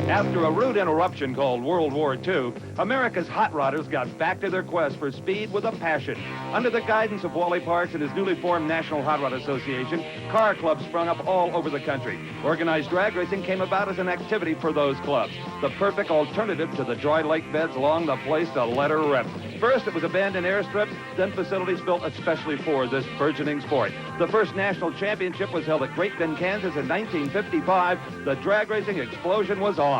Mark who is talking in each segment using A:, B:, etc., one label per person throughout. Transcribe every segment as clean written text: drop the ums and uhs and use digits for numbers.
A: After a rude interruption called World War II, America's hot rodders got back to their quest for speed with a passion. Under the guidance of Wally Parks and his newly formed National Hot Rod Association, car clubs sprung up all over the country. Organized drag racing came about as an activity for those clubs, the perfect alternative to the dry lake beds along the place to let her rip. First, it was abandoned airstrips, then facilities built especially for this burgeoning sport. The first national championship was held at Great Bend, Kansas in 1955. The drag racing explosion was on.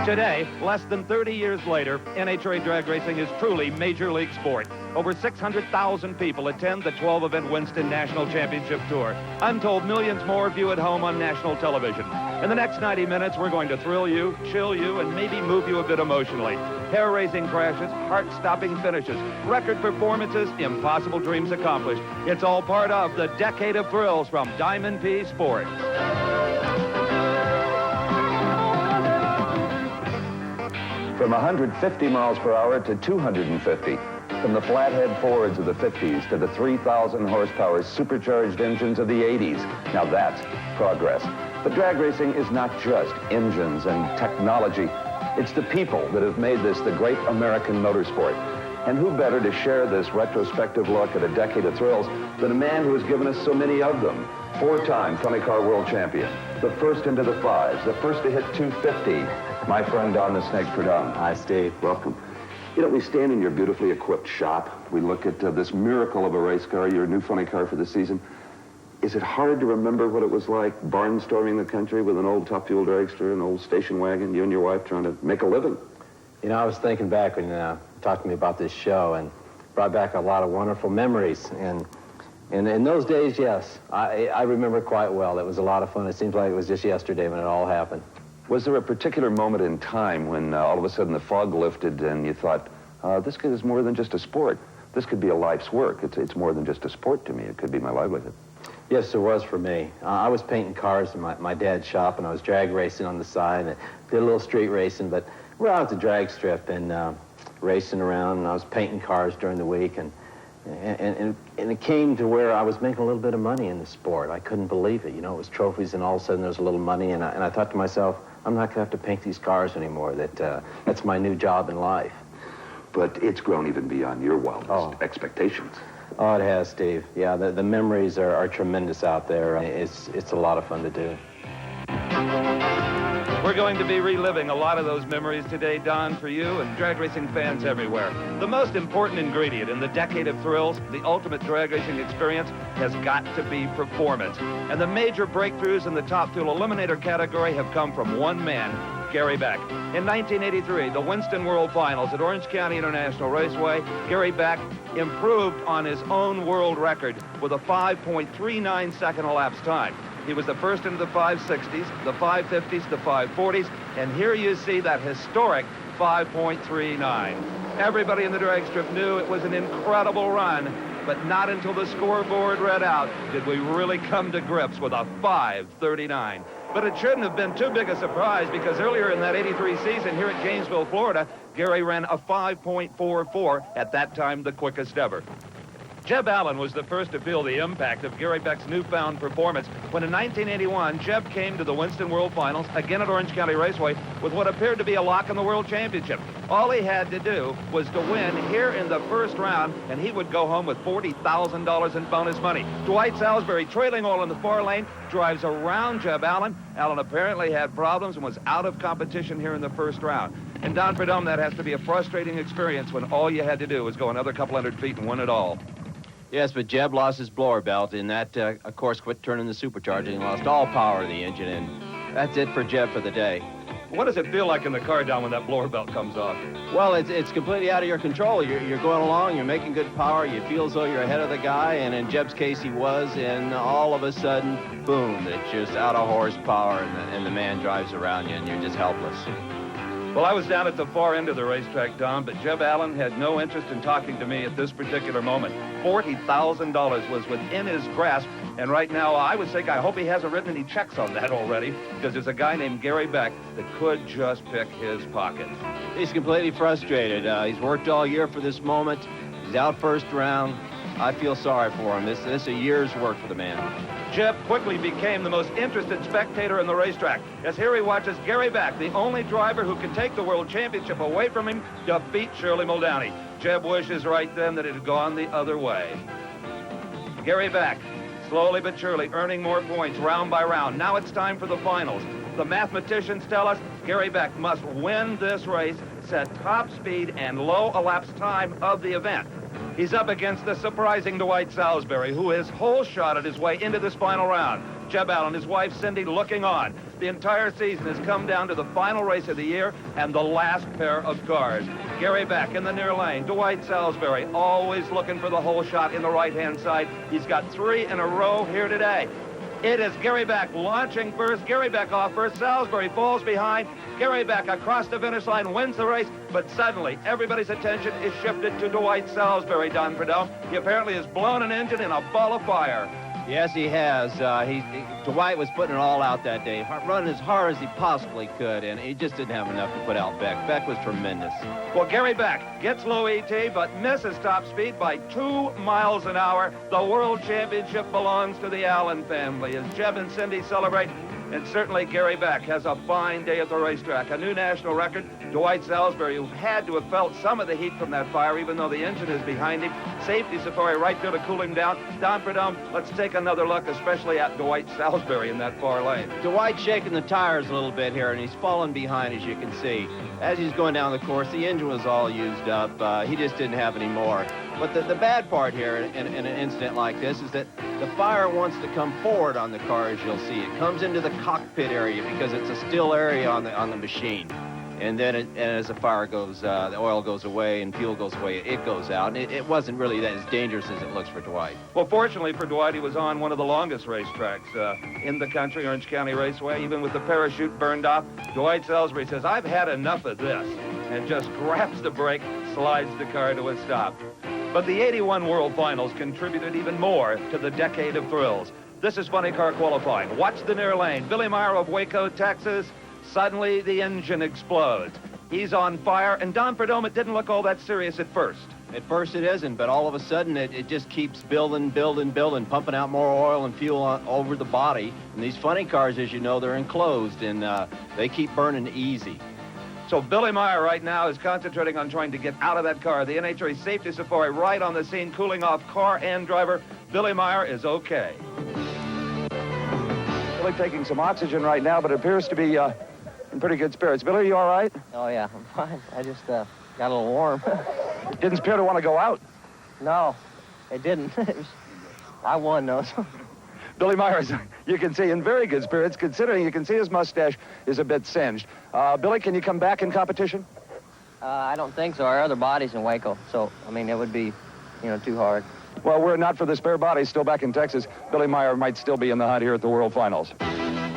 A: Today, less than 30 years later, NHRA drag racing is truly major league sport. Over 600,000 people attend the 12-event Winston National Championship Tour. Untold millions more view at home on national television. In the next 90 minutes, we're going to thrill you, chill you, and maybe move you a bit emotionally. Hair-raising crashes, heart-stopping finishes, record performances, impossible dreams accomplished. It's all part of the Decade of Thrills from Diamond P Sports.
B: From 150 miles per hour to 250. From the flathead Fords of the 50s to the 3,000 horsepower supercharged engines of the 80s. Now that's progress. But drag racing is not just engines and technology. It's the people that have made this the great American motorsport. And who better to share this retrospective look at a decade of thrills than a man who has given us so many of them. Four-time funny car world champion, the first into the fives, the first to hit 250. My friend Don the Snake Prudhomme.
C: Hi, Steve.
B: Welcome. You know, we stand in your beautifully equipped shop. We look at this miracle of a race car, your new funny car for the season. Is it hard to remember what it was like barnstorming the country with an old top fuel dragster, an old station wagon, you and your wife trying to make a living?
C: You know, I was thinking back when you talked to me about this show and brought back a lot of wonderful memories. And in those days, yes, I remember quite well. It was a lot of fun. It seems like it was just yesterday when it all happened.
B: Was there a particular moment in time when all of a sudden the fog lifted and you thought, this is more than just a sport. This could be a life's work. It's more than just a sport to me. It could be my livelihood.
C: Yes, there was for me. I was painting cars in my dad's shop, and I was drag racing on the side, and did a little street racing, but we're out at the drag strip and racing around, and I was painting cars during the week, and it came to where I was making a little bit of money in the sport. I couldn't believe it. You know, it was trophies, and all of a sudden there was a little money, and I thought to myself, I'm not going to have to paint these cars anymore. That's my new job in life.
B: But it's grown even beyond your wildest expectations.
C: Oh, it has, Steve. Yeah, the memories are tremendous out there. It's a lot of fun to do.
A: We're going to be reliving a lot of those memories today, Don, for you and drag racing fans everywhere. The most important ingredient in the decade of thrills, the ultimate drag racing experience, has got to be performance. And the major breakthroughs in the Top Fuel Eliminator category have come from one man, Gary Beck. In 1983, the Winston World Finals at Orange County International Raceway, Gary Beck improved on his own world record with a 5.39 second elapsed time. He was the first into the 560s, the 550s, the 540s, and here you see that historic 5.39. Everybody in the drag strip knew it was an incredible run, but not until the scoreboard read out did we really come to grips with a 5.39. But it shouldn't have been too big a surprise because earlier in that 83 season here at Gainesville, Florida, Gary ran a 5.44, at that time the quickest ever. Jeb Allen was the first to feel the impact of Gary Beck's newfound performance when in 1981, Jeb came to the Winston World Finals, again at Orange County Raceway, with what appeared to be a lock in the World Championship. All he had to do was to win here in the first round, and he would go home with $40,000 in bonus money. Dwight Salisbury, trailing all in the far lane, drives around Jeb Allen. Allen apparently had problems and was out of competition here in the first round. And Don Prudhomme, that has to be a frustrating experience when all you had to do was go another couple hundred feet and win it all.
D: Yes, but Jeb lost his blower belt, and that, of course, quit turning the supercharger and lost all power of the engine, and that's it for Jeb for the day.
A: What does it feel like in the car, Don, when that blower belt comes off?
D: Well, it's completely out of your control. You're going along, you're making good power, you feel as though you're ahead of the guy, and in Jeb's case, he was, and all of a sudden, boom, it's just out of horsepower, and the man drives around you, and you're just helpless.
A: Well, I was down at the far end of the racetrack, Don, but Jeb Allen had no interest in talking to me at this particular moment. $40,000 was within his grasp, and right now I would think, I hope he hasn't written any checks on that already, because there's a guy named Gary Beck that could just pick his pocket.
D: He's completely frustrated. He's worked all year for this moment. He's out first round. I feel sorry for him. This is a year's work for the man.
A: Jeb quickly became the most interested spectator in the racetrack, as here he watches Gary Back, the only driver who could take the World Championship away from him, defeat Shirley Muldowney. Jeb wishes right then that it had gone the other way. Gary Back, slowly but surely earning more points round by round. Now it's time for the finals. The mathematicians tell us Gary Beck must win this race, set top speed and low elapsed time of the event. He's up against the surprising Dwight Salisbury, who has hole shotted his way into this final round. Jeb Allen, his wife Cindy, looking on. The entire season has come down to the final race of the year and the last pair of cars. Gary Beck in the near lane. Dwight Salisbury always looking for the hole shot in the right-hand side. He's got 3 in a row here today. It is Gary Beck launching first. Gary Beck off first. Salisbury falls behind. Gary Beck across the finish line wins the race, but suddenly everybody's attention is shifted to Dwight Salisbury, Don Prudhomme. He apparently has blown an engine in a ball of fire.
D: Yes, he has. Dwight was putting it all out that day, running as hard as he possibly could, and he just didn't have enough to put out Beck. Beck was tremendous.
A: Well, Gary Beck gets low ET, but misses top speed by 2 miles an hour. The World Championship belongs to the Allen family as Jeb and Cindy celebrate. And certainly Gary Beck has a fine day at the racetrack. A new national record. Dwight Salisbury, who had to have felt some of the heat from that fire, even though the engine is behind him. Safety safari right there to cool him down. Don Prudhomme, let's take another look, especially at Dwight Salisbury in that far lane.
D: Dwight's shaking the tires a little bit here, and he's falling behind, as you can see. As he's going down the course, the engine was all used up. He just didn't have any more. But the bad part here in an incident like this is that the fire wants to come forward on the car, as you'll see. It comes into the cockpit area because it's a still area on the machine. And then as the fire goes, the oil goes away and fuel goes away, it goes out. And it wasn't really that as dangerous as it looks for Dwight.
A: Well, fortunately for Dwight, he was on one of the longest racetracks in the country, Orange County Raceway. Even with the parachute burned off, Dwight Salisbury says, "I've had enough of this," and just grabs the brake, slides the car to a stop. But the 81 World Finals contributed even more to the decade of thrills. This is funny car qualifying. Watch the near lane. Billy Meyer of Waco, Texas. Suddenly, the engine explodes. He's on fire, and Don Prudhomme, it didn't look all that serious at first.
D: At first it isn't, but all of a sudden it just keeps building, pumping out more oil and fuel over the body. And these funny cars, as you know, they're enclosed, and they keep burning easy.
A: So Billy Meyer right now is concentrating on trying to get out of that car. The NHRA Safety Safari right on the scene, cooling off car and driver. Billy Meyer is okay. Billy taking some oxygen right now, but appears to be in pretty good spirits. Billy, are you all right?
E: Oh, yeah, I'm fine. I just got a little warm.
A: Didn't appear to want to go out.
E: No, it didn't. I won, though. So.
A: Billy Meyer is, you can see, in very good spirits, considering you can see his mustache is a bit singed. Billy, can you come back in competition?
E: I don't think so. Our other body's in Waco, so, I mean, it would be, too hard.
A: Well, were it not for the spare body still back in Texas, Billy Meyer might still be in the hunt here at the World Finals.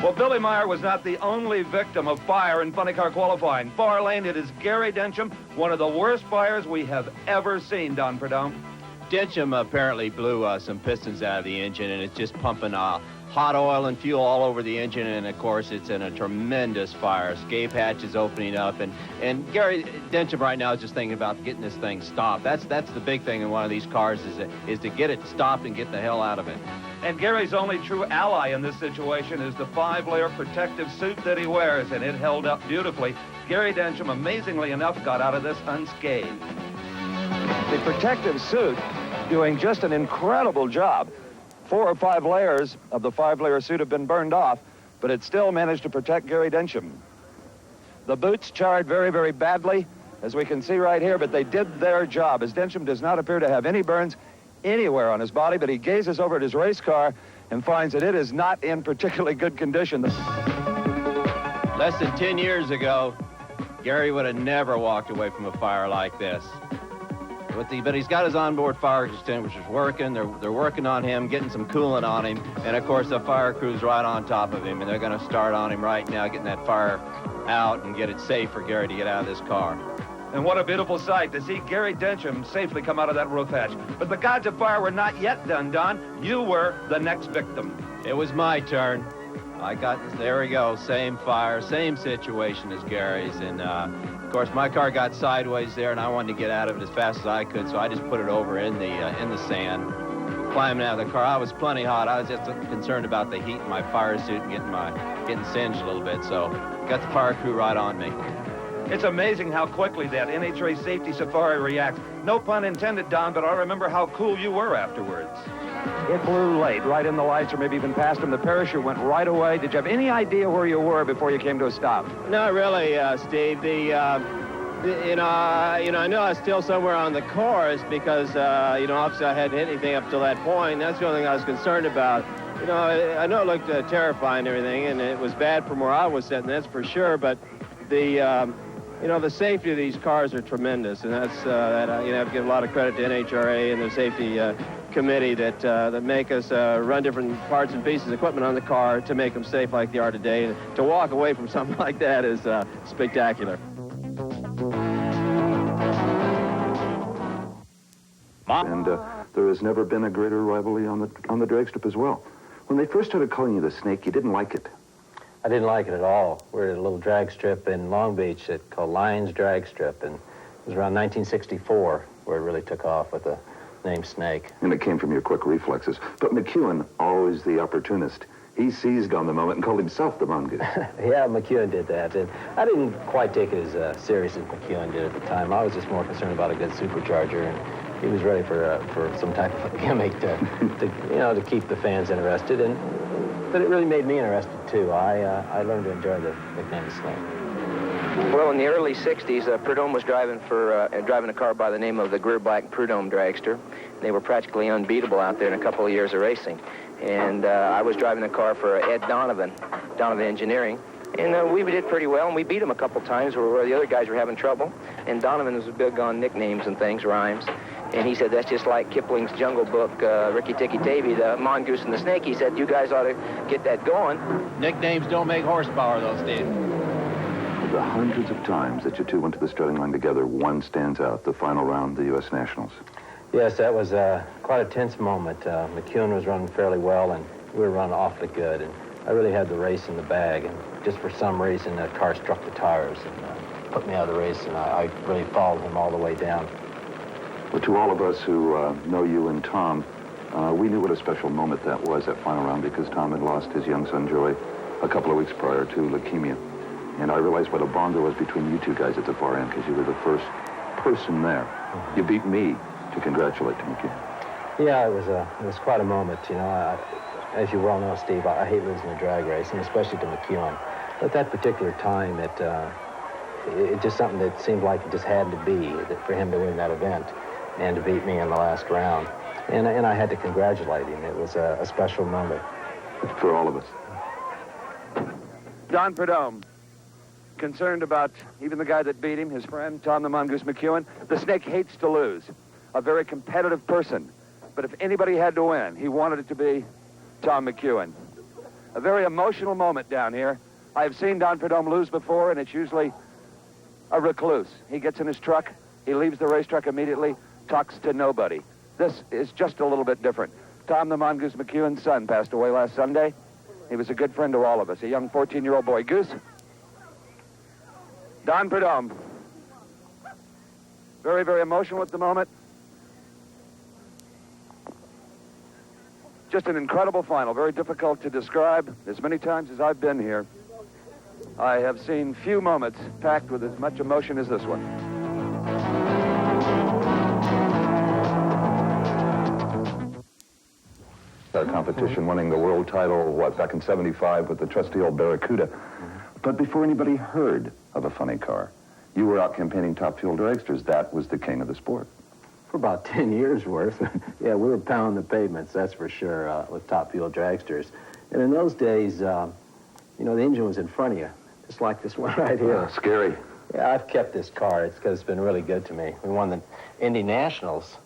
A: Well, Billy Meyer was not the only victim of fire in funny car qualifying. Far lane, it is Gary Densham, one of the worst fires we have ever seen, Don Prudhomme.
D: Densham apparently blew some pistons out of the engine, and it's just pumping hot oil and fuel all over the engine, and of course it's in a tremendous fire. Escape hatch is opening up, and Gary Densham right now is just thinking about getting this thing stopped. That's the big thing in one of these cars is to get it stopped and get the hell out of it. And Gary's only true ally in this situation is the 5-layer protective suit that he wears, and it held up beautifully. Gary Densham, amazingly enough, got out of this unscathed. The protective suit doing just an incredible job. 4 or 5 layers of the 5-layer suit have been burned off, but it still managed to protect Gary Densham. The boots charred very, very badly, as we can see right here, but they did their job, as Densham does not appear to have any burns anywhere on his body, but he gazes over at his race car and finds that it is not in particularly good condition. Less than 10 years ago, Gary would have never walked away from a fire like this. But he's got his onboard fire extinguishers working. They're working on him, getting some coolant on him. And, of course, the fire crew's right on top of him, and they're going to start on him right now, getting that fire out and get it safe for Gary to get out of this car. And what a beautiful sight to see Gary Densham safely come out of that roof hatch. But the gods of fire were not yet done, Don. You were the next victim. It was my turn. There we go, same fire, same situation as Gary's. And, of course, my car got sideways there, and I wanted to get out of it as fast as I could, so I just put it over in the sand. climbing out of the car. I was plenty hot. I was just concerned about the heat in my fire suit and getting singed a little bit. So got the fire crew right on me.
A: It's amazing how quickly that NHRA Safety Safari reacts. No pun intended, Don, but I remember how cool you were afterwards. It blew late, right in the lights, or maybe even past them. The parachute went right away. Did you have any idea where you were before you came to a stop?
D: Not really, Steve. I knew I was still somewhere on the course because, obviously I hadn't hit anything up till that point. That's the only thing I was concerned about. I know it looked terrifying and everything, and it was bad from where I was sitting, that's for sure, but the safety of these cars are tremendous, and that's, I have to give a lot of credit to NHRA and the safety committee that make us run different parts and pieces of equipment on the car to make them safe like they are today. And to walk away from something like that is spectacular.
B: And there has never been a greater rivalry on the drag strip as well. When they first started calling you the Snake, you didn't like it.
C: I didn't like it at all. We're at a little drag strip in Long Beach called Lions Drag Strip, and it was around 1964 where it really took off with the name Snake.
B: And it came from your quick reflexes. But McEwen, always the opportunist, he seized on the moment and called himself the Mongoose.
C: Yeah, McEwen did that. And I didn't quite take it as serious as McEwen did at the time. I was just more concerned about a good supercharger, and he was ready for some type of a gimmick to keep the fans interested. But it really made me interested, too. I learned to enjoy the nickname Snake.
E: Well, in the early 60s, Prudhomme was driving a car by the name of the Greer Black Prudhomme Dragster. They were practically unbeatable out there in a couple of years of racing. And I was driving a car for Ed Donovan Engineering. And we did pretty well, and we beat him a couple times where the other guys were having trouble. And Donovan was big on nicknames and things, rhymes. And he said, that's just like Kipling's Jungle Book, Ricky Tikki Tavi, the Mongoose and the Snake. He said, you guys ought to get that going.
D: Nicknames don't make horsepower, though, Steve.
B: Of the hundreds of times that you two went to the starting line together, one stands out, the final round, the U.S. Nationals.
C: Yes, that was quite a tense moment. McEwen was running fairly well, and we were running awfully good. And I really had the race in the bag. And just for some reason, that car struck the tires and put me out of the race, and I really followed him all the way down.
B: Well, to all of us who know you and Tom, we knew what a special moment that was, that final round, because Tom had lost his young son, Joy, a couple of weeks prior to leukemia. And I realized what a bond there was between you two guys at the far end, because you were the first person there. You beat me to congratulate you.
C: Yeah, it was quite a moment. As you well know, Steve, I hate losing a drag race, and especially to McEwen. But at that particular time, it just something that seemed like it just had to be for him to win that event and to beat me in the last round. And I had to congratulate him. It was a special moment.
B: For all of us.
A: Don Prudhomme, concerned about even the guy that beat him, his friend, Tom the Mongoose McEwen. The Snake hates to lose. A very competitive person. But if anybody had to win, he wanted it to be Tom McEwen. A very emotional moment down here. I've seen Don Prudhomme lose before, and it's usually a recluse. He gets in his truck, he leaves the racetrack immediately, talks to nobody. This is just a little bit different. Tom the Mongoose McEwen's son passed away last Sunday. He was a good friend to all of us, a young 14-year-old boy. Goose? Don Prudhomme. Very, very emotional at the moment. Just an incredible final, very difficult to describe. As many times as I've been here, I have seen few moments packed with as much emotion as this one.
B: Our competition, winning the world title, back in '75 with the trusty old Barracuda. But before anybody heard of a funny car, you were out campaigning Top Fuel dragsters. That was the king of the sport.
C: For about 10 years worth. Yeah, we were pounding the pavements, that's for sure, with Top Fuel dragsters. And in those days, the engine was in front of you, just like this one right here.
B: Scary.
C: Yeah, I've kept this car. It's because it's been really good to me. We won the Indy Nationals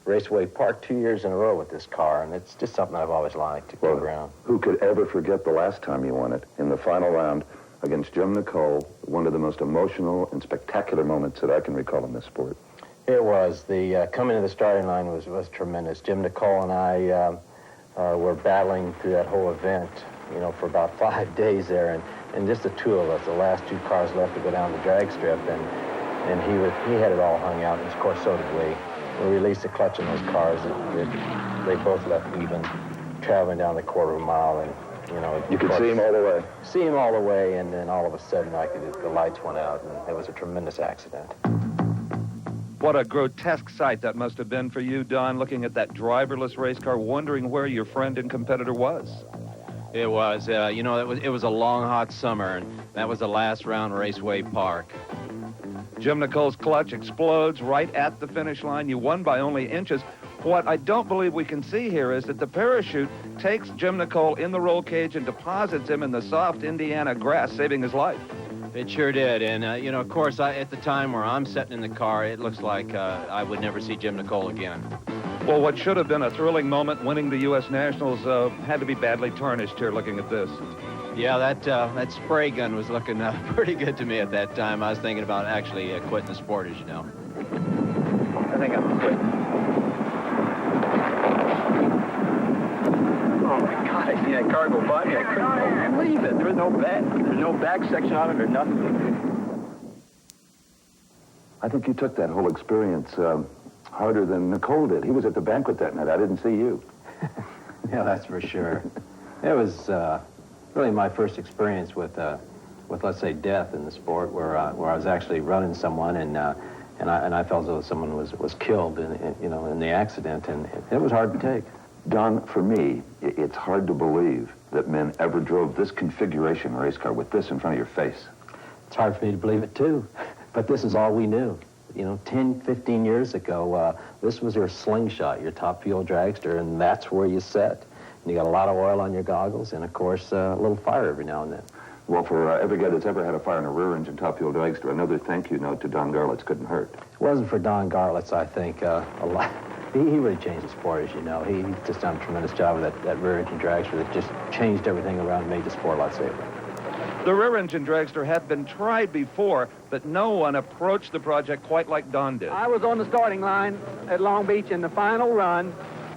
C: Raceway Park 2 years in a row with this car, and it's just something I've always liked to go around.
B: Who could ever forget the last time you won it in the final round against Jim Nicole, one of the most emotional and spectacular moments that I can recall in this sport?
C: It was. The coming to the starting line was tremendous. Jim Nicole and I were battling through that whole event, for about 5 days there, and just the two of us, the last two cars left to go down the drag strip, and he had it all hung out, and of course so did we. We released the clutch in those cars. It they both left even, traveling down the quarter of a mile, and
B: You could see him all the way.
C: See him all the way, and then all of a sudden, the lights went out, and it was a tremendous accident.
A: What a grotesque sight that must have been for you, Don, looking at that driverless race car, wondering where your friend and competitor was.
D: It was, it was a long, hot summer, and that was the last round, Raceway Park.
A: Jim Nicole's clutch explodes right at the finish line. You won by only inches. What I don't believe we can see here is that the parachute takes Jim Nicole in the roll cage and deposits him in the soft Indiana grass, saving his life.
D: It sure did, and, of course, at the time where I'm sitting in the car, it looks like I would never see Jim Nicole again.
A: Well, what should have been a thrilling moment, winning the U.S. Nationals, had to be badly tarnished here looking at this.
D: Yeah, that spray gun was looking pretty good to me at that time. I was thinking about actually quitting the sport, as you know.
E: I think I'm quitting. Oh, my God, I see that car go by me. I couldn't believe it. There was no back section on it or nothing.
B: I think you took that whole experience harder than Nicole did. He was at the banquet that night. I didn't see you.
C: Yeah, that's for sure. It was really my first experience with let's say, death in the sport, where I was actually running someone, and I felt as though someone was killed in the accident, and it was hard to take.
B: Don, for me, it's hard to believe that men ever drove this configuration race car with this in front of your face.
C: It's hard for me to believe it, too. But this is all we knew. 10, 15 years ago, this was your slingshot, your top fuel dragster, and that's where you set. And you got a lot of oil on your goggles, and, of course, a little fire every now and then.
B: Well, for every guy that's ever had a fire in a rear-engine top fuel dragster, another thank you note to Don Garlits couldn't hurt.
C: It wasn't for Don Garlits, I think, a lot. He really changed the sport, as you know. He just done a tremendous job with that rear-engine dragster that just changed everything around and made the sport a lot safer.
A: The rear-engine dragster had been tried before, but no one approached the project quite like Don did.
F: I was on the starting line at Long Beach in the final run,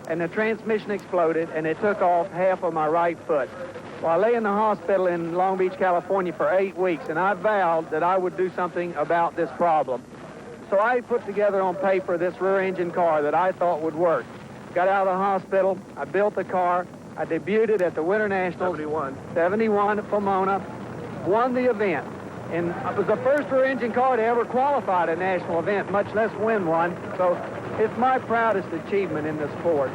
F: and the transmission exploded, and it took off half of my right foot. Well, I lay in the hospital in Long Beach, California for 8 weeks, and I vowed that I would do something about this problem. So I put together on paper this rear-engine car that I thought would work. Got out of the hospital, I built the car, I debuted it at the Winter Nationals. 71 at Pomona, won the event. And it was the first rear-engine car to ever qualify at a national event, much less win one. So it's my proudest achievement in the sport.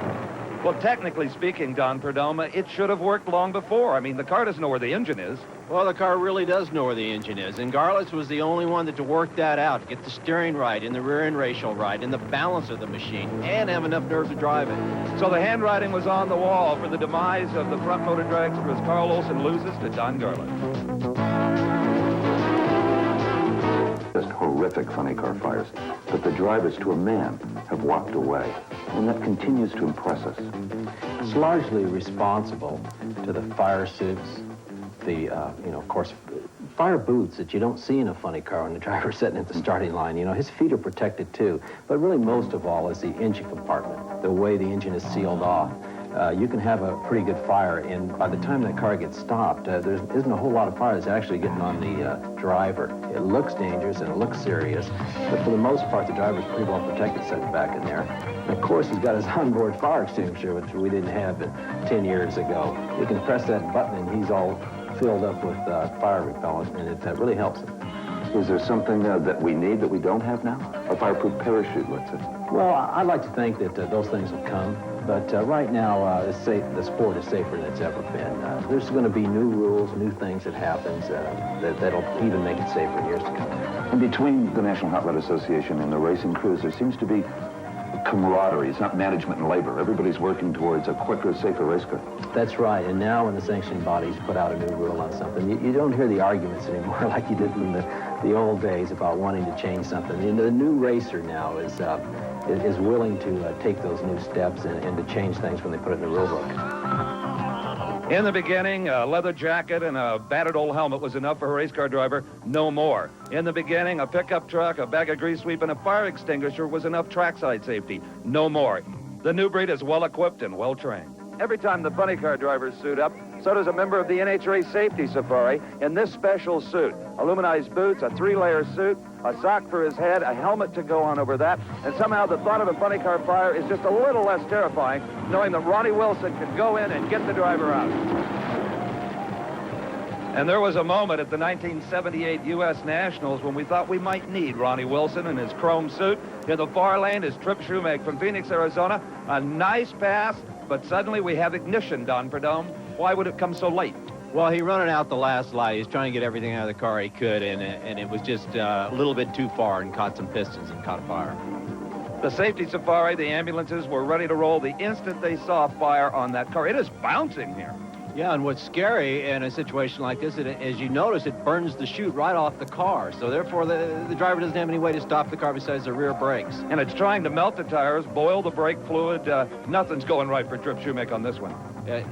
A: Well, technically speaking, Don Perdomo, it should have worked long before. I mean, the car doesn't know where the engine is.
D: Well, the car really does know where the engine is, and Garlits was the only one to work that out, to get the steering right, and the rear end ratio right, and the balance of the machine, and have enough nerve to drive it.
A: So the handwriting was on the wall for the demise of the front motor dragster as Carl Olson loses to Don Garlits.
B: Just horrific funny car fires. But the drivers, to a man, have walked away. And that continues to impress us.
C: It's largely responsible to the fire suits, of course, fire boots that you don't see in a funny car when the driver's sitting at the starting line. His feet are protected too. But really, most of all, is the engine compartment, the way the engine is sealed off. You can have a pretty good fire, and by the time that car gets stopped, there isn't a whole lot of fire that's actually getting on the driver. It looks dangerous and it looks serious, but for the most part, the driver's pretty well protected sitting back in there. And of course, he's got his onboard fire extinguisher, which we didn't have 10 years ago. You can press that button, and he's all filled up with fire repellent, and it really helps him.
B: Is there something that we need that we don't have now? A fireproof parachute, let's say.
C: Well, I'd like to think that those things will come. But right now, the sport is safer than it's ever been. There's going to be new rules, new things that happens that'll even make it safer in years to come.
B: And between the National Hot Rod Association and the racing crews, there seems to be camaraderie. It's not management and labor. Everybody's working towards a quicker, safer race car.
C: That's right. And now when the sanctioning bodies put out a new rule on something, you don't hear the arguments anymore like you did in the old days about wanting to change something. The new racer now is willing to take those new steps and to change things when they put it in the rule book.
A: In the beginning, a leather jacket and a battered old helmet was enough for a race car driver. No more. In the beginning, a pickup truck, a bag of grease sweep, and a fire extinguisher was enough trackside safety. No more. The new breed is well-equipped and well-trained. Every time the funny car drivers suit up, So does a member of the NHRA Safety Safari in this special suit. Aluminized boots, a 3-layer suit, a sock for his head, a helmet to go on over that, and somehow the thought of a funny car fire is just a little less terrifying, knowing that Ronnie Wilson could go in and get the driver out. And there was a moment at the 1978 U.S. Nationals when we thought we might need Ronnie Wilson in his chrome suit. In the far lane is Trip Shoemake from Phoenix, Arizona. A nice pass, but suddenly we have ignition, Don Prudhomme. Why would it come so late?
D: Well, he running out the last light. He was trying to get everything out of the car he could, and it was just a little bit too far and caught some pistons and caught a fire.
A: The Safety Safari, the ambulances were ready to roll the instant they saw fire on that car. It is bouncing here.
D: Yeah, and what's scary in a situation like this, as you notice, it burns the chute right off the car. So therefore, the driver doesn't have any way to stop the car besides the rear brakes.
A: And it's trying to melt the tires, boil the brake fluid. Nothing's going right for Trip Shoemake on this one.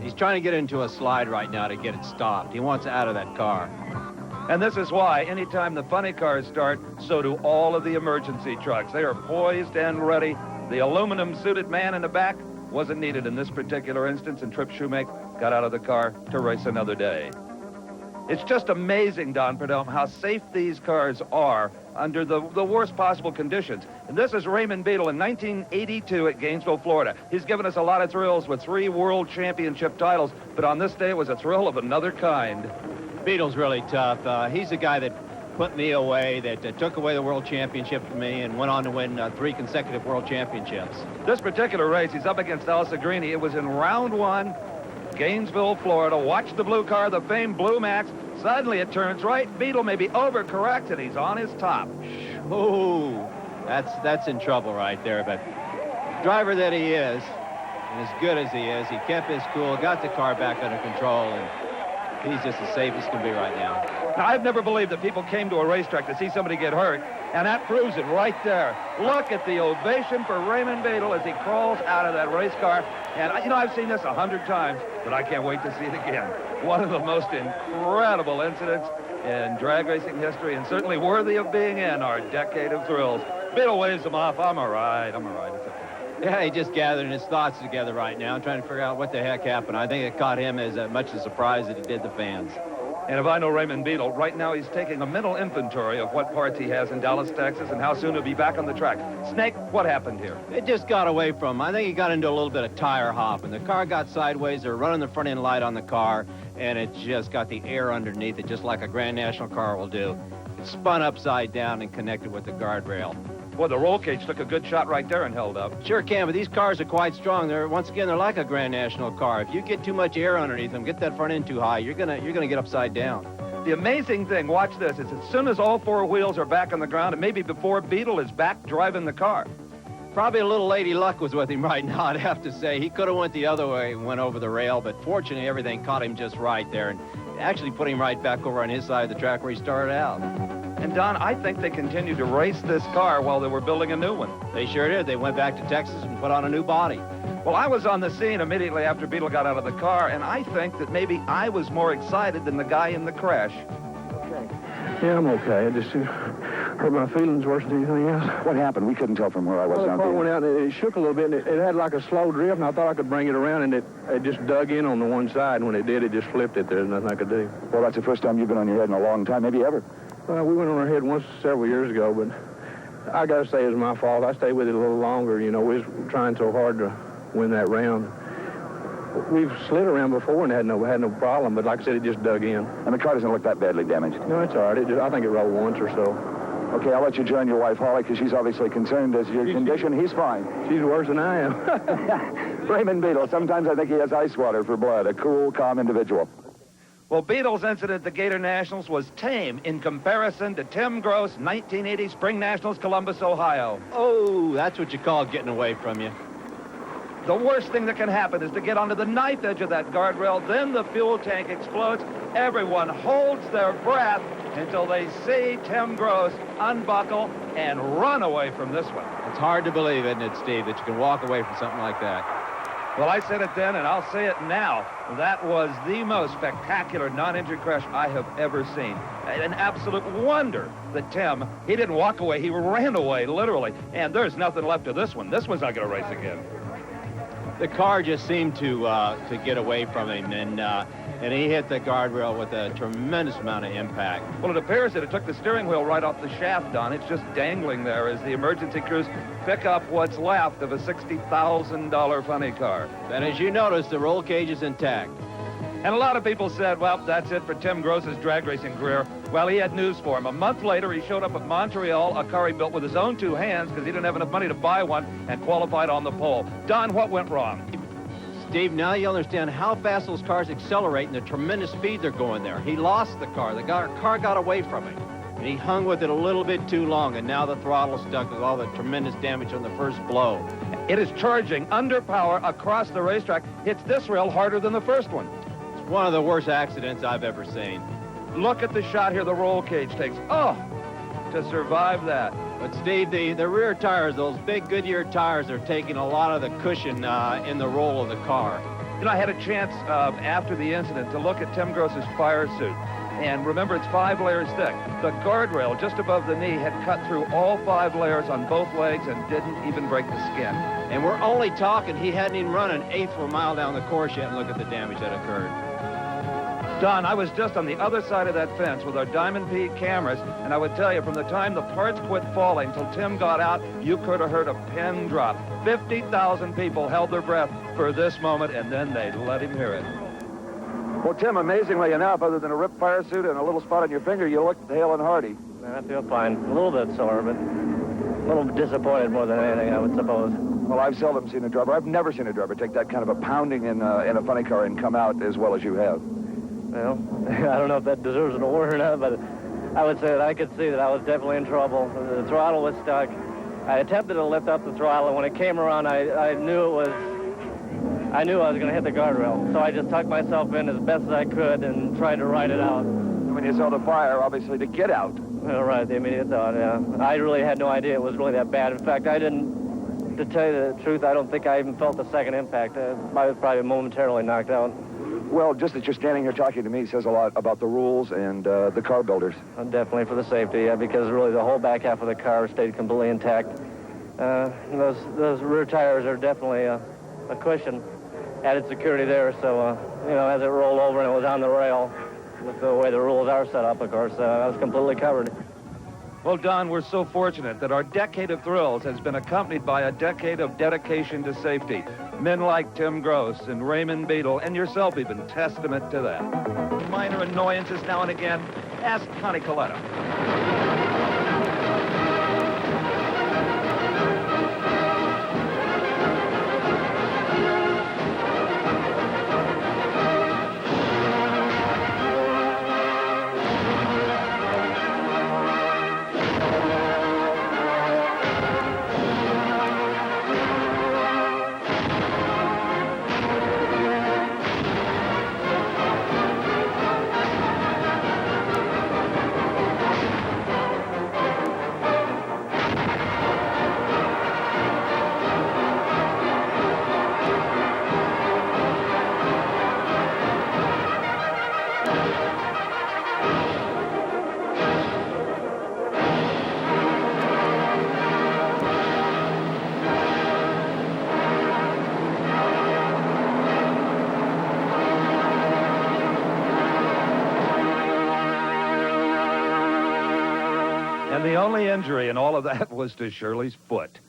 D: He's trying to get into a slide right now to get it stopped. He wants out of that car.
A: And this is why anytime the funny cars start, so do all of the emergency trucks. They are poised and ready. The aluminum-suited man in the back wasn't needed in this particular instance, and Trip Shoemake got out of the car to race another day. It's just amazing, Don Prudhomme, how safe these cars are under the worst possible conditions. And this is Raymond Beadle in 1982 at Gainesville, Florida. He's given us a lot of thrills with 3 world championship titles, but on this day it was a thrill of another kind.
D: Beadle's really tough. He's the guy that put me away, that took away the world championship from me and went on to win 3 consecutive world championships.
A: This particular race, he's up against Al Segrini. It was in round 1, Gainesville, Florida. Watch the blue car, the famed Blue Max. Suddenly it turns right. Beadle may be overcorrect, and he's on his top.
D: Oh, that's in trouble right there. But driver that he is, and as good as he is, he kept his cool, got the car back under control, and he's just as safe as can be right now.
A: Now, I've never believed that people came to a racetrack to see somebody get hurt, and that proves it right there. Look at the ovation for Raymond Beadle as he crawls out of that race car. And, you know, I've seen this 100 times, but I can't wait to see it again. One of the most incredible incidents in drag racing history, and certainly worthy of being in our decade of thrills. Beadle waves him off. I'm all right. It's okay.
D: Yeah, he just gathering his thoughts together right now, trying to figure out what the heck happened. I think it caught him as much a surprise that it did the fans.
A: And if I know Raymond Beadle, right now he's taking a mental inventory of what parts he has in Dallas, Texas, and how soon he'll be back on the track. Snake, what happened here?
D: It just got away from him. I think he got into a little bit of tire hop, and the car got sideways. They're running the front end light on the car, and it just got the air underneath it, just like a Grand National car will do. It spun upside down and connected with the guardrail.
A: Well, the roll cage took a good shot right there and held up.
D: Sure can, but these cars are quite strong. They're like a Grand National car. If you get too much air underneath them, get that front end too high, you're gonna get upside down.
A: The amazing thing, watch this, is as soon as all 4 wheels are back on the ground, and maybe before Beadle is back driving the car.
D: Probably a little lady luck was with him right now, I'd have to say. He could have went the other way and went over the rail, but fortunately everything caught him just right there and actually put him right back over on his side of the track where he started out.
A: And Don, I think they continued to race this car while they were building a new one.
D: They sure did. They went back to Texas and put on a new body.
A: Well, I was on the scene immediately after Beadle got out of the car, and I think that maybe I was more excited than the guy in the crash.
G: Yeah, I'm okay. I just hurt my feelings worse than anything else.
B: What happened? We couldn't tell from where I was
G: Well,
B: down
G: the car
B: there.
G: went out and it shook a little bit, and it had like a slow drift, and I thought I could bring it around, and it just dug in on the one side, and when it did, it just flipped it. There's nothing I could do.
B: Well, that's the first time you've been on your head in a long time, maybe ever.
G: We went on our head once several years ago, but I got to say it was my fault. I stayed with it a little longer. You know, we was trying so hard to win that round. We've slid around before and had no problem, but like I said, it just dug in.
B: And the car doesn't look that badly damaged.
G: No, it's all right. I think it rolled once or so.
B: Okay, I'll let you join your wife, Holly, because she's obviously concerned as your condition. He's fine.
G: She's worse than I am.
B: Raymond Beadle, sometimes I think he has ice water for blood, a cool, calm individual.
A: Well, Beadle's incident at the Gator Nationals was tame in comparison to Tim Gross, 1980 Spring Nationals, Columbus, Ohio.
D: Oh, that's what you call getting away from you.
A: The worst thing that can happen is to get onto the knife edge of that guardrail, then the fuel tank explodes. Everyone holds their breath until they see Tim Gross unbuckle and run away from this one.
D: It's hard to believe, isn't it, Steve, that you can walk away from something like that.
A: Well, I said it then, and I'll say it now. That was the most spectacular non-injury crash I have ever seen. An absolute wonder that Tim, he didn't walk away, he ran away, literally. And there's nothing left of this one. This one's not going to race again.
D: The car just seemed to get away from him, and and he hit the guardrail with a tremendous amount of impact.
A: Well, it appears that it took the steering wheel right off the shaft, Don. It's just dangling there as the emergency crews pick up what's left of a $60,000 funny car.
D: And as you notice, the roll cage is intact.
A: And a lot of people said, well, that's it for Tim Gross's drag racing career. Well, he had news for him. A month later, he showed up at Montreal, a car he built with his own 2 hands because he didn't have enough money to buy one, and qualified on the pole. Don, what went wrong?
D: Steve, now you understand how fast those cars accelerate and the tremendous speed they're going there. He lost the car. The car got away from him. And he hung with it a little bit too long, and now the throttle's stuck with all the tremendous damage on the first blow.
A: It is charging under power across the racetrack. Hits this rail harder than the first one.
D: It's one of the worst accidents I've ever seen.
A: Look at the shot here the roll cage takes. Oh, to survive that.
D: But Steve, the rear tires, those big Goodyear tires, are taking a lot of the cushion in the roll of the car.
A: You know, I had a chance after the incident to look at Tim Gross's fire suit. And remember, it's 5 layers thick. The guardrail just above the knee had cut through all 5 layers on both legs and didn't even break the skin.
D: And we're only talking, he hadn't even run an eighth of a mile down the course yet, and look at the damage that occurred.
A: Don, I was just on the other side of that fence with our Diamond P cameras, and I would tell you, from the time the parts quit falling till Tim got out, you could have heard a pin drop. 50,000 people held their breath for this moment, and then they let him hear it. Well, Tim, amazingly enough, other than a ripped fire suit and a little spot on your finger, you look hale and hearty.
H: I feel fine. A little bit sore, but a little disappointed more than anything, I would suppose.
B: Well, I've seldom seen a driver. I've never seen a driver take that kind of a pounding in a funny car and come out as well as you have.
H: Well, I don't know if that deserves an award or not, but I would say that I could see that I was definitely in trouble. The throttle was stuck. I attempted to lift up the throttle, and when it came around, I knew I was going to hit the guardrail. So I just tucked myself in as best as I could and tried to ride it out.
B: When you saw the fire, obviously, to get out.
H: Well, right, the immediate thought, yeah. I really had no idea it was really that bad. In fact, to tell you the truth, I don't think I even felt the second impact. I was probably momentarily knocked out.
B: Well, just that you're standing here talking to me says a lot about the rules and the car builders.
H: Definitely for the safety, yeah, because really the whole back half of the car stayed completely intact. Those rear tires are definitely a cushion, added security there. So, as it rolled over and it was on the rail, with the way the rules are set up, of course, I was completely covered.
A: Well, Don, we're so fortunate that our decade of thrills has been accompanied by a decade of dedication to safety. Men like Tim Gross and Raymond Beadle, and yourself even, testament to that. Minor annoyances now and again. Ask Connie Coletta. And the only injury in all of that was to Shirley's foot.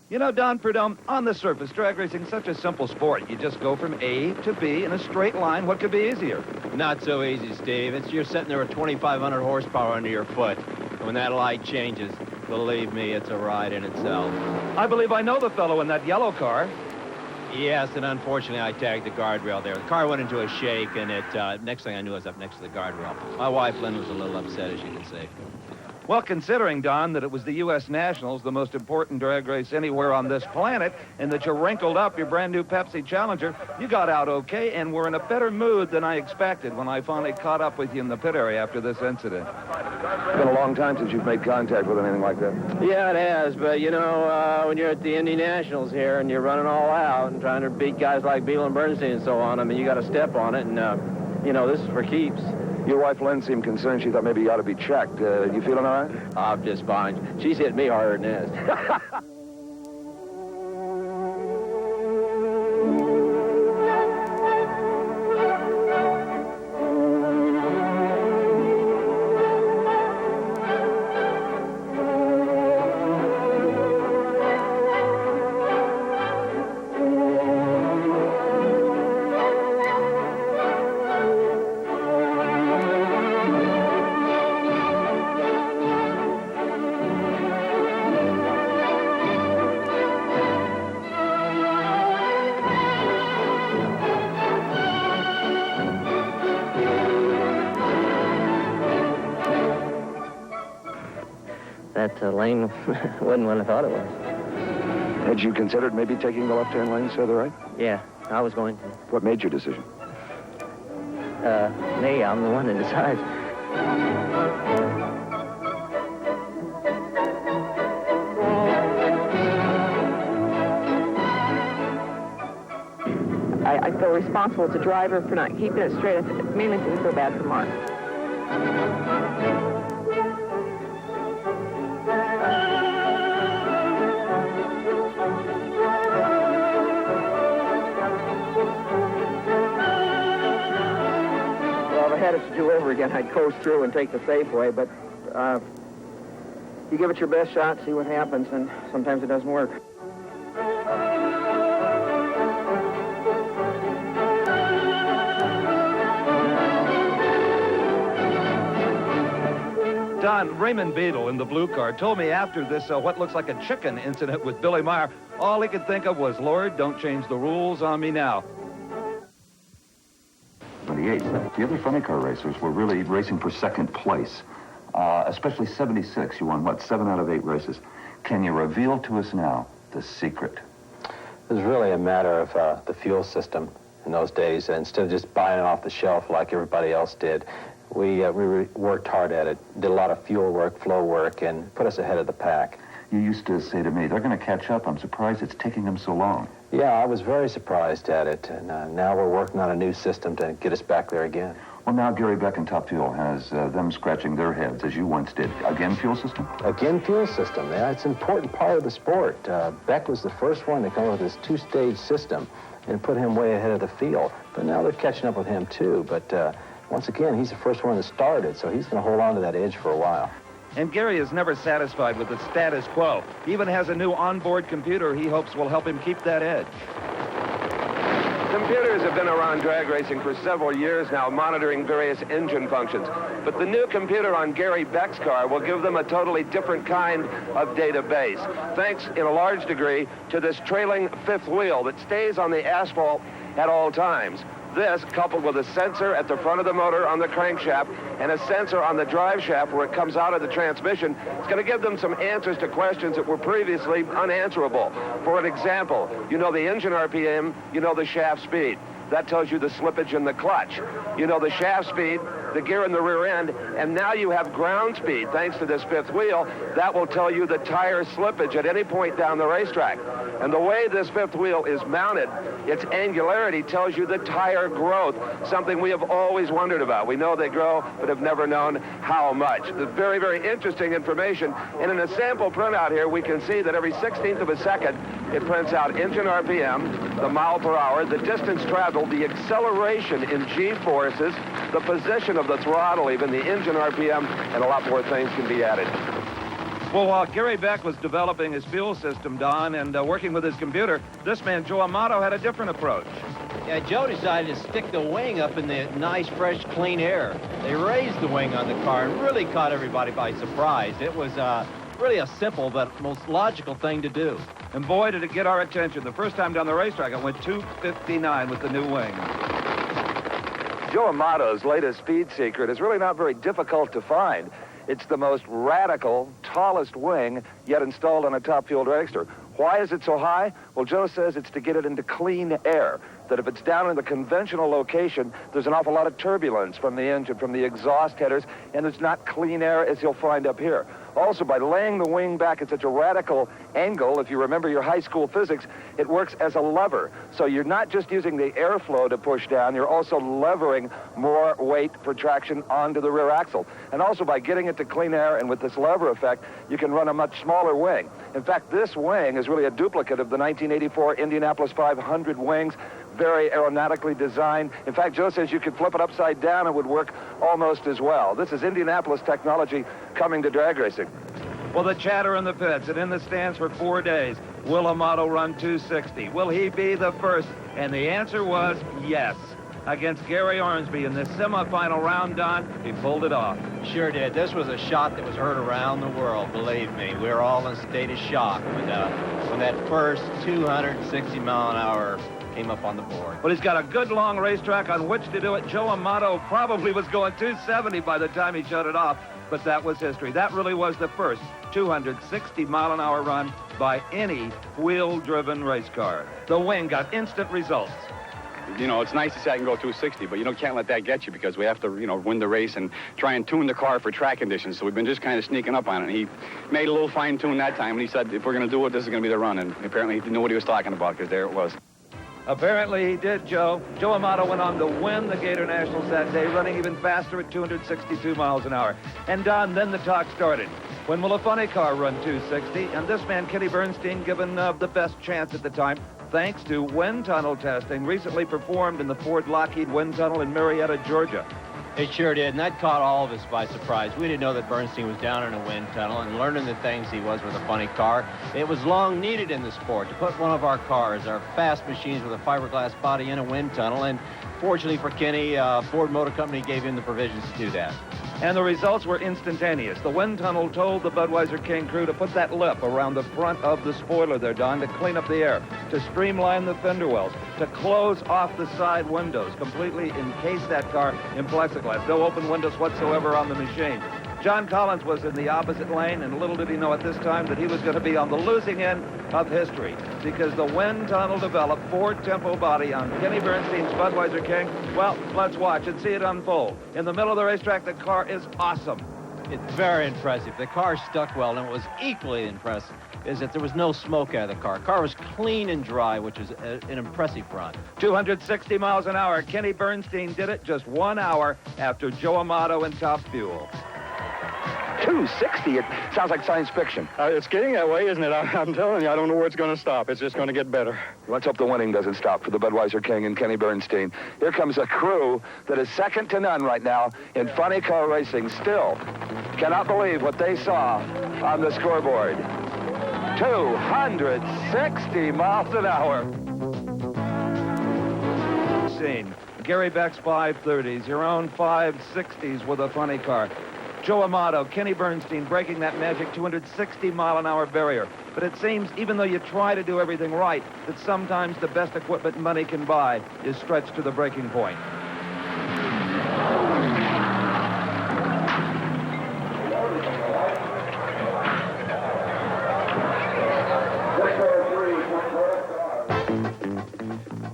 A: You know, Don Prudhomme, on the surface, drag racing is such a simple sport. You just go from A to B in a straight line. What could be easier?
D: Not so easy, Steve. You're sitting there with 2,500 horsepower under your foot. And when that light changes, believe me, it's a ride in itself.
A: I believe I know the fellow in that yellow car.
D: Yes, and unfortunately, I tagged the guardrail there. The car went into a shake, and next thing I knew, I was up next to the guardrail. My wife, Lynn, was a little upset, as you can see.
A: Well, considering, Don, that it was the U.S. Nationals, the most important drag race anywhere on this planet, and that you wrinkled up your brand-new Pepsi Challenger, you got out okay and were in a better mood than I expected when I finally caught up with you in the pit area after this incident.
B: It's been a long time since you've made contact with anything like that.
H: Yeah, it has, but, when you're at the Indy Nationals here and you're running all out and trying to beat guys like Beadle and Bernstein and so on, I mean, you got to step on it, and, this is for keeps.
B: Your wife, Lynn, seemed concerned. She thought maybe you ought to be checked. You feeling all right?
H: I'm just fine. She's hit me harder than this. that lane wasn't what I thought it was.
B: Had you considered maybe taking the left-hand lane instead of the right?
H: Yeah, I was going to.
B: What made your decision?
H: Me, I'm the one that decides.
I: I feel responsible as a driver for not keeping it straight. I mainly feel bad for Mark.
F: Well, if I had it to do over again, I'd coast through and take the safe way, but you give it your best shot, see what happens, and sometimes it doesn't work.
A: Don, Raymond Beadle in the blue car told me after this what looks like a chicken incident with Billy Meyer, all he could think of was, Lord, don't change the rules on me now.
B: 28. The other funny car racers were really racing for second place, especially 76. You won, what, 7 out of 8 races. Can you reveal to us now the secret?
C: It was really a matter of the fuel system in those days. Instead of just buying it off the shelf like everybody else did, we worked hard at it, did a lot of fuel work, flow work, and put us ahead of the pack.
B: You used to say to me, they're going to catch up. I'm surprised it's taking them so long.
C: Yeah, I was very surprised at it, and now we're working on a new system to get us back there again.
B: Well, now Gary Beck and Top Fuel has them scratching their heads, as you once did. Again, fuel system?
C: Again, fuel system. Yeah, it's an important part of the sport. Beck was the first one to come up with this 2-stage system and put him way ahead of the field. But now they're catching up with him, too. But once again, he's the first one that started, so he's going to hold on to that edge for a while.
A: And Gary is never satisfied with the status quo. He even has a new onboard computer he hopes will help him keep that edge.
J: Computers have been around drag racing for several years now, monitoring various engine functions. But the new computer on Gary Beck's car will give them a totally different kind of database, thanks in a large degree to this trailing fifth wheel that stays on the asphalt at all times. This, coupled with a sensor at the front of the motor on the crankshaft and a sensor on the drive shaft where it comes out of the transmission, is going to give them some answers to questions that were previously unanswerable. For an example, you know the engine RPM, you know the shaft speed. That tells you the slippage in the clutch. You know the shaft speed, the gear in the rear end, and now you have ground speed thanks to this fifth wheel. That will tell you the tire slippage at any point down the racetrack. And the way this fifth wheel is mounted, its angularity tells you the tire growth, something we have always wondered about. We know they grow, but have never known how much. It's very, very interesting information. And in a sample printout here, we can see that every 16th of a second, it prints out engine RPM, the mile per hour, the distance traveled, the acceleration in G-forces, the position of the throttle, even the engine RPM, and a lot more things can be added.
A: Well, while Gary Beck was developing his fuel system, Don, and working with his computer, this man, Joe Amato, had a different approach.
D: Yeah, Joe decided to stick the wing up in the nice, fresh, clean air. They raised the wing on the car and really caught everybody by surprise. It was really a simple but most logical thing to do.
A: And boy, did it get our attention. The first time down the racetrack, it went 259 with the new wing.
J: Joe Amato's latest speed secret is really not very difficult to find. It's the most radical, tallest wing yet installed on a Top Fuel dragster. Why is it so high? Well, Joe says it's to get it into clean air. That if it's down in the conventional location, there's an awful lot of turbulence from the engine, from the exhaust headers, and there's not clean air as you'll find up here. Also, by laying the wing back at such a radical angle, if you remember your high school physics, it works as a lever. So you're not just using the airflow to push down, you're also levering more weight for traction onto the rear axle. And also by getting it to clean air and with this lever effect, you can run a much smaller wing. In fact, this wing is really a duplicate of the 1984 Indianapolis 500 wings, very aeronautically designed. In fact, Joe says you could flip it upside down and it would work almost as well. This is Indianapolis technology coming to drag racing.
A: Well, the chatter in the pits and in the stands for 4 days. Will Amato run 260? Will he be the first? And the answer was yes. Against Gary Ormsby in the semifinal round, Don, he pulled it off.
D: Sure did. This was a shot that was heard around the world, believe me. We were all in a state of shock when that first 260-mile-an-hour came up on the board.
A: But he's got a good long racetrack on which to do it. Joe Amato probably was going 270 by the time he shut it off, but that was history. That really was the first 260-mile-an-hour run by any wheel-driven race car. The Wing got instant results.
K: You know, it's nice to say I can go 260, but you can't let that get you because we have to, win the race and try and tune the car for track conditions. So we've been just kind of sneaking up on it. And he made a little fine tune that time, and he said, if we're going to do it, this is going to be the run. And apparently he knew what he was talking about because there it was.
A: Apparently he did, Joe. Joe Amato went on to win the Gator Nationals that day, running even faster at 262 miles an hour. And Don, then the talk started. When will a funny car run 260? And this man, Kenny Bernstein, given the best chance at the time, thanks to wind tunnel testing recently performed in the Ford Lockheed wind tunnel in Marietta, Georgia.
D: It sure did, and that caught all of us by surprise. We didn't know that Bernstein was down in a wind tunnel and learning the things he was with a funny car. It was long needed in the sport to put one of our cars, our fast machines with a fiberglass body, in a wind tunnel, and fortunately for Kenny, Ford Motor Company gave him the provisions to do that.
A: And the results were instantaneous. The wind tunnel told the Budweiser King crew to put that lip around the front of the spoiler there, Don, to clean up the air, to streamline the fender wells, to close off the side windows, completely encase that car in plexiglass. No open windows whatsoever on the machine. John Collins was in the opposite lane, and little did he know at this time that he was going to be on the losing end of history, because the wind tunnel developed Ford tempo body on Kenny Bernstein's Budweiser King. Well, let's watch and see it unfold. In the middle of the racetrack, the car is awesome.
D: It's very impressive. The car stuck well, and what was equally impressive is that there was no smoke out of the car. The car was clean and dry, which is an impressive run.
A: 260 miles an hour. Kenny Bernstein did it just 1 hour after Joe Amato and Top Fuel.
B: 260? It sounds like science fiction.
K: It's getting that way, isn't it? I'm telling you, I don't know where it's going to stop. It's just going to get better.
J: Let's hope the winning doesn't stop for the Budweiser King and Kenny Bernstein. Here comes a crew that is second to none right now in funny car racing. Still cannot believe what they saw on the scoreboard. 260 miles an hour.
A: Scene. Gary Beck's 530s, your own 560s with a funny car. Joe Amato, Kenny Bernstein breaking that magic 260-mile-an-hour barrier. But it seems, even though you try to do everything right, that sometimes the best equipment money can buy is stretched to the breaking point.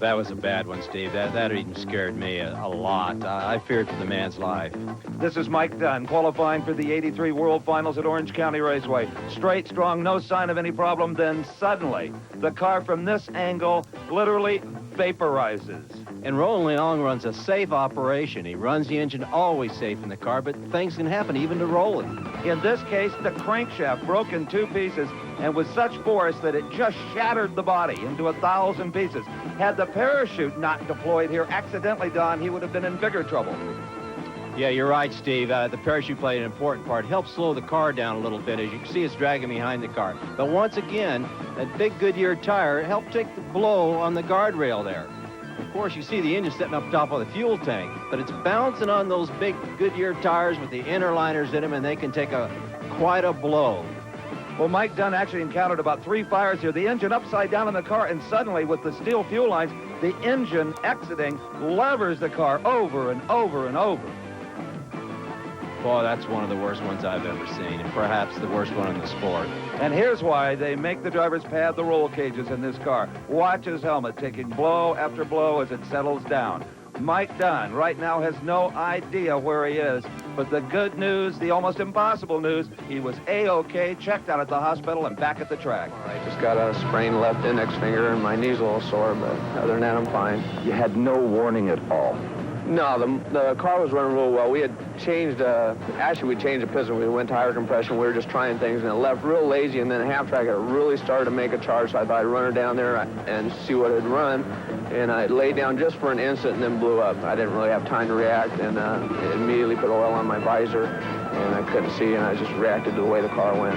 D: That was a bad one, Steve. That even scared me a lot. I feared for the man's life.
A: This is Mike Dunn, qualifying for the 83 World Finals at Orange County Raceway. Straight, strong, no sign of any problem. Then suddenly, the car from this angle literally vaporizes.
D: And Roland Leong runs a safe operation. He runs the engine always safe in the car, but things can happen even to Roland.
A: In this case, the crankshaft broke in two pieces, and with such force that it just shattered the body into 1,000 pieces. Had the parachute not deployed here accidentally, Don, he would have been in bigger trouble.
D: Yeah, you're right, Steve. The parachute played an important part. It helped slow the car down a little bit. As you can see, it's dragging behind the car. But once again, that big Goodyear tire helped take the blow on the guardrail there. Of course, you see the engine sitting up top of the fuel tank, but it's bouncing on those big Goodyear tires with the inner liners in them, and they can take quite a blow.
A: Well, Mike Dunn actually encountered about 3 fires here. The engine upside down in the car, and suddenly, with the steel fuel lines, the engine exiting levers the car over and over and over.
D: Boy, that's one of the worst ones I've ever seen, and perhaps the worst one in the sport.
A: And here's why they make the drivers pad the roll cages in this car. Watch his helmet taking blow after blow as it settles down. Mike Dunn right now has no idea where he is, but the good news, the almost impossible news, he was A-OK, checked out at the hospital and back at the track.
G: I just got a sprained left index finger and my knee's a little sore, but other than that, I'm fine.
B: You had no warning at all.
G: No, the car was running real well. We had changed, actually we changed the piston. We went tire compression. We were just trying things, and it left real lazy, and then half track it really started to make a charge, so I thought I'd run her down there and see what it'd run. And I laid down just for an instant and then blew up. I didn't really have time to react, and it immediately put oil on my visor, and I couldn't see, and I just reacted to the way the car went.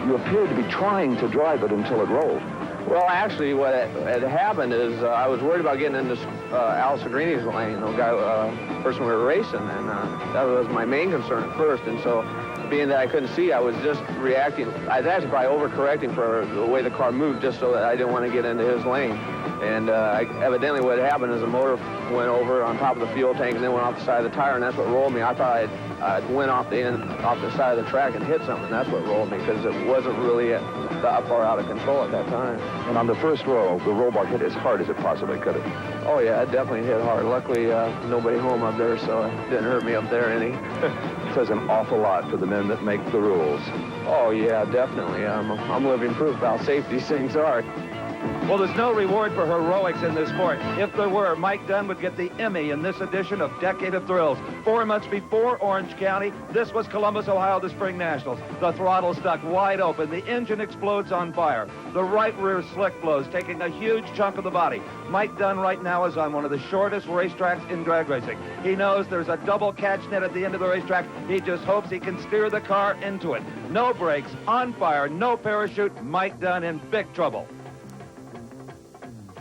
B: You appeared to be trying to drive it until it rolled.
G: Well, actually, what had happened is I was worried about getting into Al Segrini's lane, the guy, person we were racing, and that was my main concern at first. And so, being that I couldn't see, I was just reacting. I was actually probably overcorrecting for the way the car moved, just so that I didn't want to get into his lane.
L: And evidently what happened is the motor went over on top of the fuel tank and then went off the side of the tire, and that's what rolled me. I thought I'd went off the side of the track and hit something. That's what rolled me, because it wasn't really that far out of control at that time.
B: And on the first roll, the roll bar hit as hard as it possibly could have.
L: Oh, yeah, it definitely hit hard. Luckily, nobody home up there, so it didn't hurt me up there any.
B: It says an awful lot for the men that make the rules.
L: Oh, yeah, definitely. I'm living proof of how safe these things are.
A: Well, there's no reward for heroics in this sport. If there were, Mike Dunn would get the Emmy in this edition of Decade of Thrills. 4 months before Orange County, this was Columbus, Ohio, the Spring Nationals. The throttle stuck wide open. The engine explodes on fire. The right rear slick blows, taking a huge chunk of the body. Mike Dunn right now is on one of the shortest racetracks in drag racing. He knows there's a double catch net at the end of the racetrack. He just hopes he can steer the car into it. No brakes, on fire, no parachute. Mike Dunn in big trouble.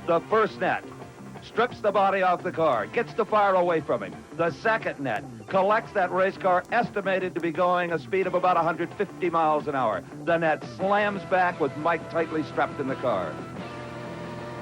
A: The first net strips the body off the car, gets the fire away from him. The second net collects that race car, estimated to be going a speed of about 150 miles an hour. The net slams back with Mike tightly strapped in the car.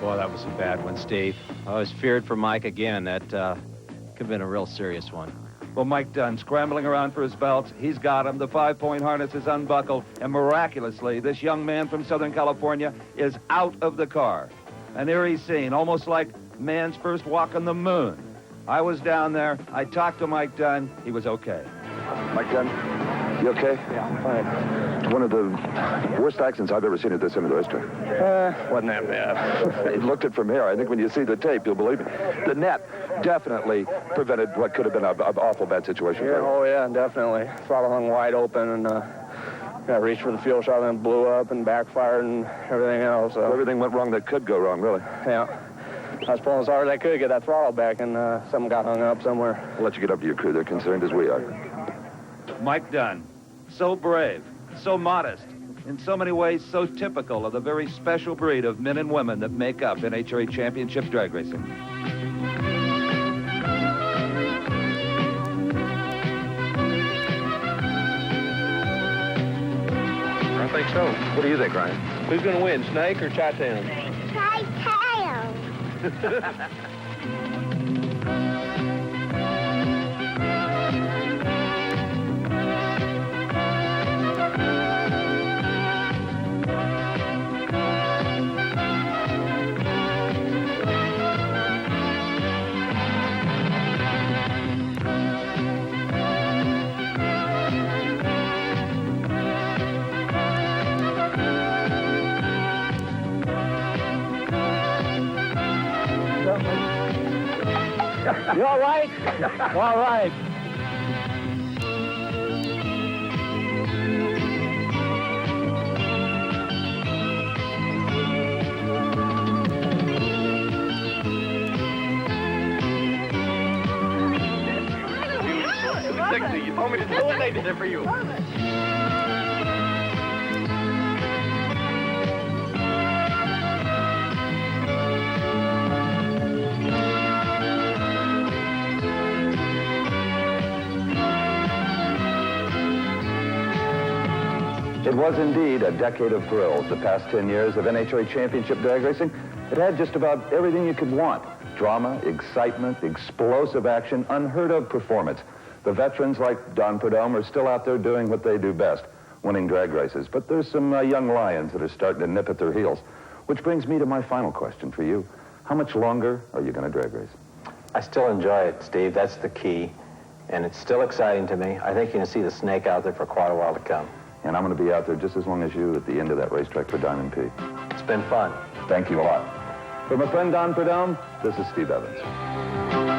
D: Boy, that was a bad one, Steve. I was feared for Mike again. That could have been a real serious one.
A: Well, Mike Dunn scrambling around for his belts. He's got him. The 5-point harness is unbuckled. And miraculously, this young man from Southern California is out of the car. An eerie scene, almost like man's first walk on the moon. I was down there. I talked to Mike Dunn. He was okay.
B: Mike Dunn, you okay?
L: Yeah, I'm fine.
B: One of the worst accidents I've ever seen at this end of the racetrack.
L: Wasn't that bad.
B: It looked it from here. I think when you see the tape, you'll believe me. The net definitely prevented what could have been an awful bad situation.
L: Yeah, oh, yeah, definitely. Throttle hung wide open, and I reached for the fuel shot and then blew up and backfired and everything else. So
B: everything went wrong that could go wrong, really.
L: Yeah. I was pulling as hard as I could to get that throttle back, and something got hung up somewhere.
B: I'll let you get up to your crew. They're concerned as we are.
A: Mike Dunn, so brave, so modest, in so many ways so typical of the very special breed of men and women that make up NHRA Championship drag racing.
L: I think so.
B: What do you think, Ryan?
L: Who's going to win, Snake or Chi-Town?
M: Chi-Town.
F: You all right? All right.
K: You told me to do it, they did it for you.
B: It was indeed a decade of thrills, the past 10 years of NHRA Championship drag racing. It had just about everything you could want. Drama, excitement, explosive action, unheard of performance. The veterans like Don Prudhomme are still out there doing what they do best, winning drag races. But there's some young lions that are starting to nip at their heels. Which brings me to my final question for you. How much longer are you going to drag race?
C: I still enjoy it, Steve. That's the key. And it's still exciting to me. I think you're going to see the Snake out there for quite a while to come.
B: And I'm going to be out there just as long as you at the end of that racetrack for Diamond P.
C: It's been fun.
B: Thank you a lot. For my friend Don Prudhomme, this is Steve Evans.